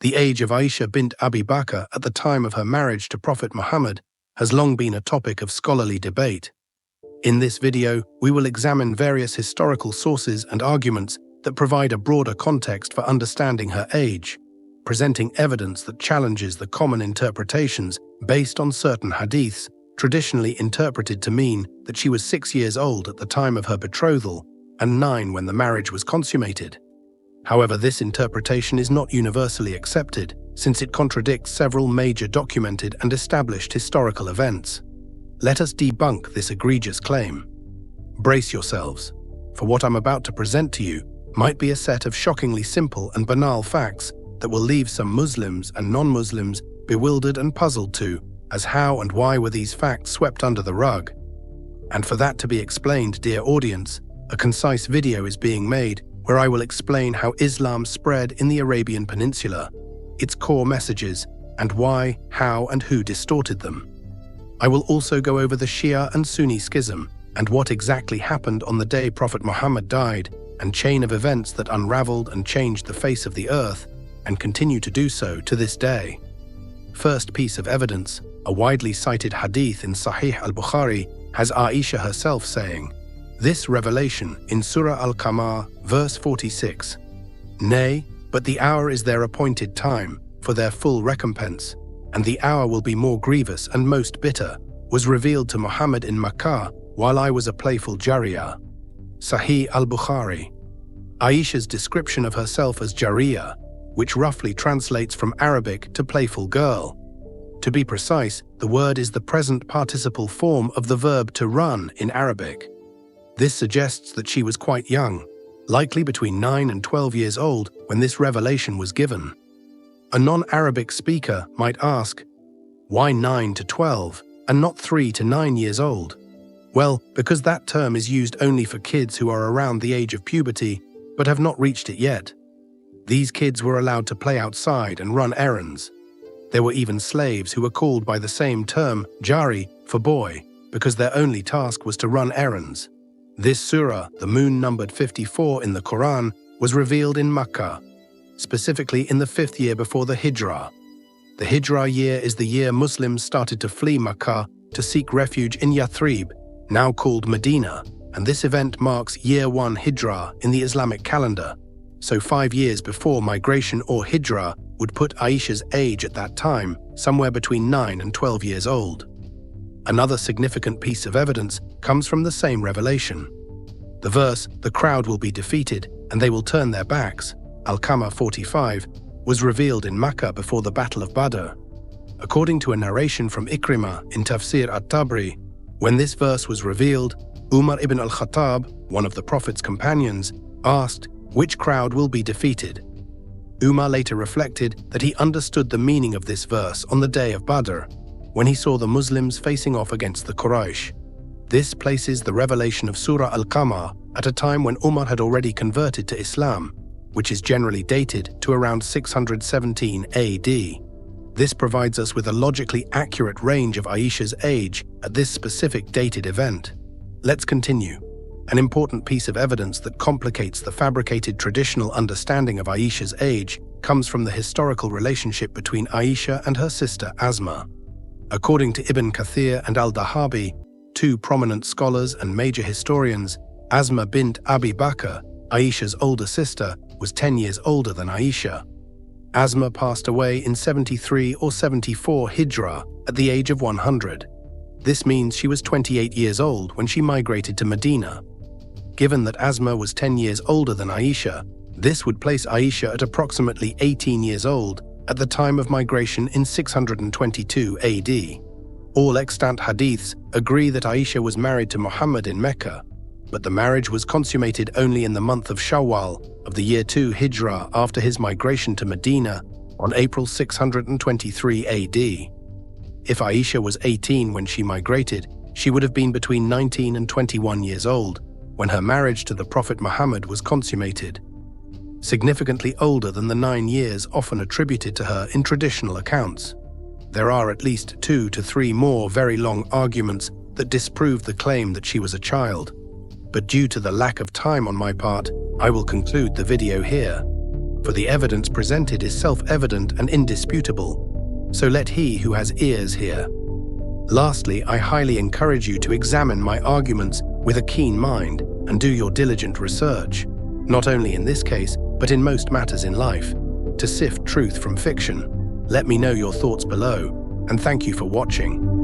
The age of Aisha bint Abi Bakr at the time of her marriage to Prophet Muhammad has long been a topic of scholarly debate. In this video, we will examine various historical sources and arguments that provide a broader context for understanding her age, presenting evidence that challenges the common interpretations based on certain hadiths, traditionally interpreted to mean that she was 6 years old at the time of her betrothal and 9 when the marriage was consummated. However, this interpretation is not universally accepted, since it contradicts several major documented and established historical events. Let us debunk this egregious claim. Brace yourselves, for what I'm about to present to you might be a set of shockingly simple and banal facts that will leave some Muslims and non-Muslims bewildered and puzzled too, as how and why were these facts swept under the rug? And for that to be explained, dear audience, a concise video is being made where I will explain how Islam spread in the Arabian Peninsula, its core messages, and why, how, and who distorted them. I will also go over the Shia and Sunni schism and what exactly happened on the day Prophet Muhammad died, and chain of events that unraveled and changed the face of the earth and continue to do so to this day. First piece of evidence, a widely cited hadith in Sahih al-Bukhari, has Aisha herself saying, "This revelation in Surah Al-Qamar, verse 46, Nay, but the hour is their appointed time for their full recompense, and the hour will be more grievous and most bitter, was revealed to Muhammad in Makkah while I was a playful Jariyah." Sahih al-Bukhari. Aisha's description of herself as Jariyah, which roughly translates from Arabic to playful girl. To be precise, the word is the present participle form of the verb to run in Arabic. This suggests that she was quite young, likely between 9 and 12 years old when this revelation was given. A non-Arabic speaker might ask, why 9 to 12 and not 3 to 9 years old? Well, because that term is used only for kids who are around the age of puberty but have not reached it yet. These kids were allowed to play outside and run errands. There were even slaves who were called by the same term, jari, for boy, because their only task was to run errands. This surah, the moon numbered 54 in the Quran, was revealed in Makkah, specifically in the 5th year before the Hijrah. The Hijrah year is the year Muslims started to flee Makkah to seek refuge in Yathrib, now called Medina, and this event marks year 1 Hijrah in the Islamic calendar. So 5 years before migration or Hijrah would put Aisha's age at that time somewhere between 9 and 12 years old. Another significant piece of evidence comes from the same revelation. The verse, "The crowd will be defeated and they will turn their backs," Al-Qamar 45, was revealed in Makkah before the Battle of Badr. According to a narration from Ikrimah in Tafsir at-Tabri, when this verse was revealed, Umar ibn al-Khattab, one of the Prophet's companions, asked, "Which crowd will be defeated?" Umar later reflected that he understood the meaning of this verse on the day of Badr, when he saw the Muslims facing off against the Quraysh. This places the revelation of Surah Al-Qamar at a time when Umar had already converted to Islam, which is generally dated to around 617 AD. This provides us with a logically accurate range of Aisha's age at this specific dated event. Let's continue. An important piece of evidence that complicates the fabricated traditional understanding of Aisha's age comes from the historical relationship between Aisha and her sister Asma. According to Ibn Kathir and al-Dahabi, 2 prominent scholars and major historians, Asma bint Abi Bakr, Aisha's older sister, was 10 years older than Aisha. Asma passed away in 73 or 74 Hijrah at the age of 100. This means she was 28 years old when she migrated to Medina. Given that Asma was 10 years older than Aisha, this would place Aisha at approximately 18 years old at the time of migration in 622 AD. All extant hadiths agree that Aisha was married to Muhammad in Mecca, but the marriage was consummated only in the month of Shawwal of the year 2 Hijrah after his migration to Medina on April 623 AD. If Aisha was 18 when she migrated, she would have been between 19 and 21 years old when her marriage to the Prophet Muhammad was consummated, significantly older than the 9 years often attributed to her in traditional accounts. There are at least 2 to 3 more very long arguments that disprove the claim that she was a child, but due to the lack of time on my part, I will conclude the video here. for the evidence presented is self-evident and indisputable. So let he who has ears hear. Lastly, I highly encourage you to examine my arguments with a keen mind and do your diligent research, not only in this case, but in most matters in life, to sift truth from fiction. Let me know your thoughts below, and thank you for watching.